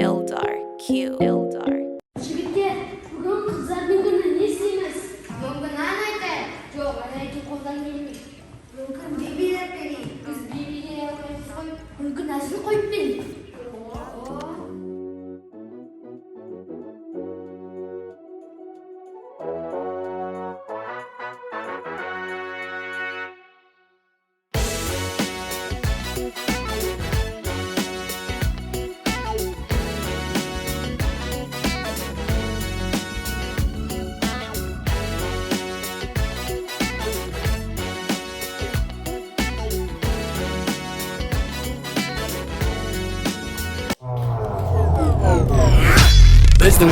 Eldar Q. Eldar. Жігіттер, бүгін қыздардың күні не істейміз? Мүмкін ән айтайық. Жоқ, ән айту қолдан келмейді. Мүмкін би билеп берейік. Біз би билей алмаймыз ғой. Мүмкін әзіл қойып берейік. Біздің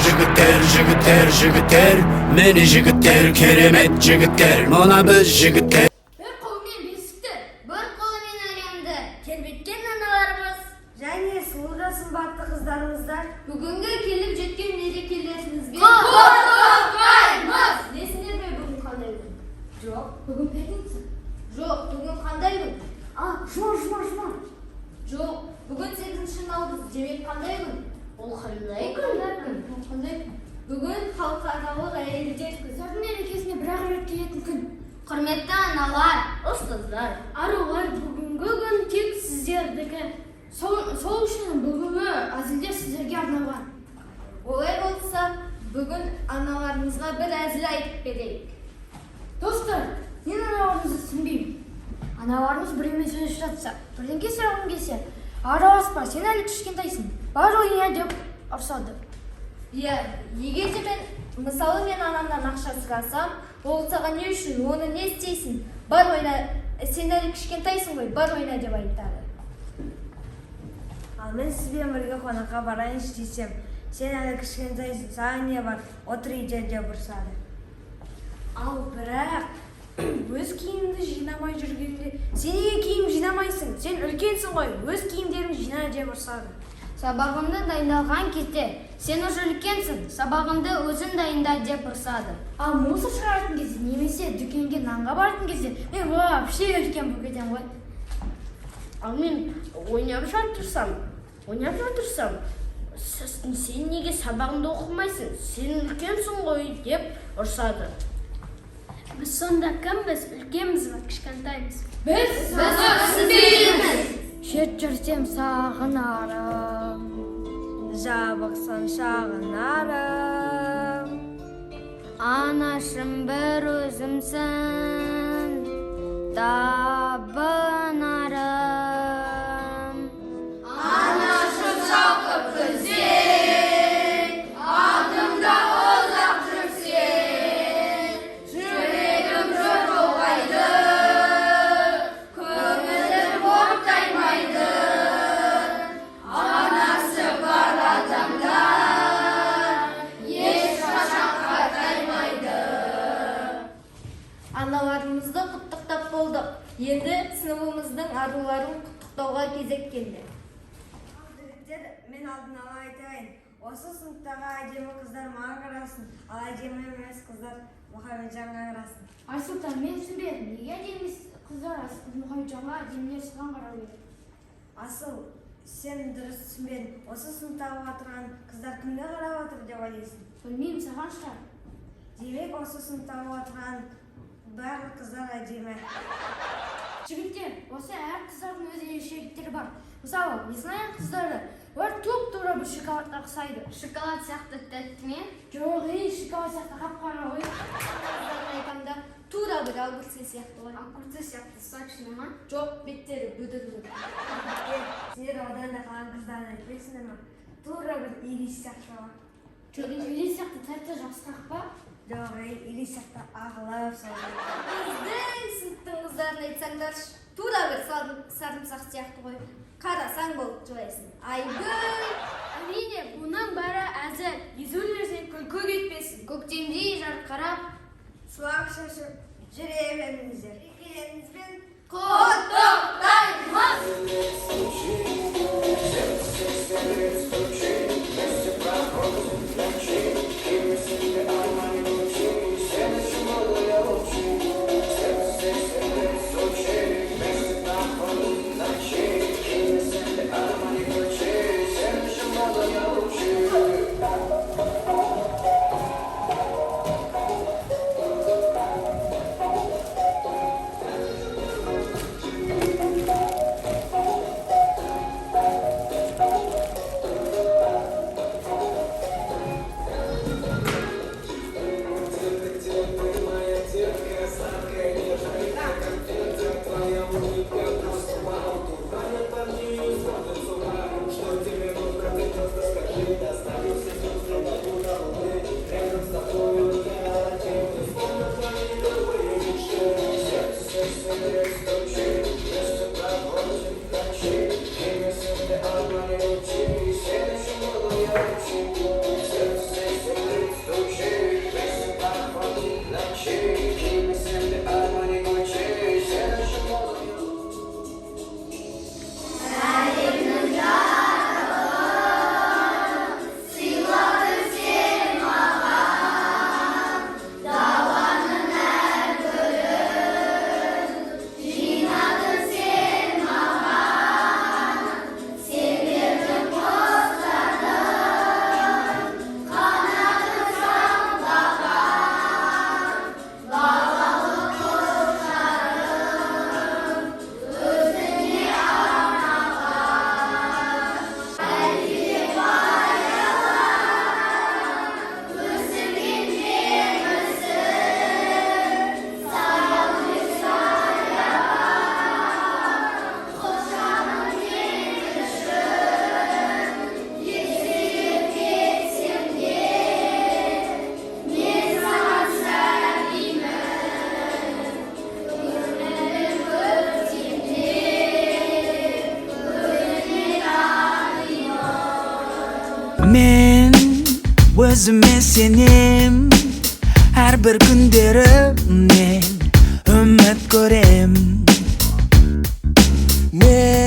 жігіттер, мені жігіттер, керемет жігіттер, мұна біз жігіттер. Бір қолмен бесікті, бір қолымен әлемді тербеткен аналарымыз және сұлу да сымбатты қыздарымыздар бүгінгі келіп жеткен мерекелеріңізбен құттықтаймыз. Несіңдер ме бүгін қандай күн? Жоқ, бүгін пятница. Жоқ, бүгін қандай күн? жұма Жоқ, бүгін 8 наурыз, демек қандай күн? Ол қандай күн? Қандай күн? Бүгін халықаралық әйелдер күндердің мерекесіне бір-ақ рет келетін күн. Құрметті аналар, ұстаздар, арулар, бүгінгі күн тек сіздердікі. Сол үшін бүгінгі әзілдер сіздерге арналған. Олай болса, бүгін аналарымызға бір әзіл айтып берейік. Достар, мен аналарымызды түсінбеймін. Аналарымыз біреумен сөйлесіп жатса, бірдеңке сұрағым келсе, араласпа, сен әлі кішкентайсың, бар ойына деп ұрсады. Иә, егер де мысалы мен анамнан ақша сұрасам, ол саған не үшін, оны не істейсің? Бар ойна, сен әлі кішкентайсың ғой, бар ойна деп айтады. ал мен сізбен бірге қонаққа барайыншы десем, сен әлі кішкентайсың, саған не бар, отыр үйде деп ұрсады. Ал бірақ өз киіміңді жинамай жүргенде, сен неге киім жинамайсың? Сен үлкенсің ғой, өз киімдеріңді жина деп ұрсады. Сабағымды дайындалған кезде, сен уже үлкенсің, сабағымды өзің дайында деп ұрсады. Ал мусор шығаратын кезде, немесе дүкенге нанға баратын кезде, мен вообще үлкен болып кетемін ғой. Ал мен ойнап жатырсам, сен неге сабағыңды оқымайсың? Сен үлкенсің ғой деп ұрсады. Біз сонда кімбіз? Үлкенбіз ба, кішкентаймыз? Біз өксімейміз. Шет жүрсем сағынарым, Жабықсан шағынарым, анашым бір өзімсің, табынарым. Анашым шалқып күзен, артымда ұзақ жүрсен, жүрегім жыр толғайды, көңілім ортаймайды. Анасы бар адамда ешқашан қартаймайды. Аналарымызды құттықтап болдық. Енді сыныбымыздың аруларын құттықтауға кезек келді. жігіттер, мен алдын ала айтайын. Осы сыныптағы әдемі қыздар маған қарасын, ал әдемі емес қыздар Мұхамеджанға қарасын. Айсұлтан, мен түсінбедім. Неге әдемі қыздар Мұхамеджанға әдемілер саған қарау керек? Асыл, сен дұрыс түсінбедің. Осы сыныптағы отырған қыздар кімге қарап отыр деп ойлайсың? Білмеймін, саған шығар. Демек, осы сыныптағы отырған барлық қыздар әдемі. Жігіттер, осы әр қыздардың өз ерекшеліктері бар. Мысалы, Иснаин қыздары олар тура бір шоколадқа ұқсайды. Шоколад сияқты тәтті ме? Жоқ, шоколад сияқты қап-қара ғой. Қыздардың айтқанда тура бір огурцы сияқты ғой. Огурцы сияқты сочный ма? Жоқ, беттері бүдірлі. Сендер одан да қалған қыздарын айтпайсыңдар ма? Тура бір ирис сияқты ма? Жоқ, ирис сияқты тәтті жақсырақ па? Жоқ, ирис сияқты ағылып солай. Біздің сыныптың қыздарын айтсаңдаршы, тура бір сарымсақ сияқты ғой. Қарасаң болып жылайсың. Айгүл! Әрине, бұның бәрі әзір. Езулерден күлкі кетпесін. Көктемдей жарқырап, Суақ шашып жүре беріңіздер. Екелеріңізбен құттықтаймыз! Men o'zimga senim har bir kunlarimdan umid ko'rem. Men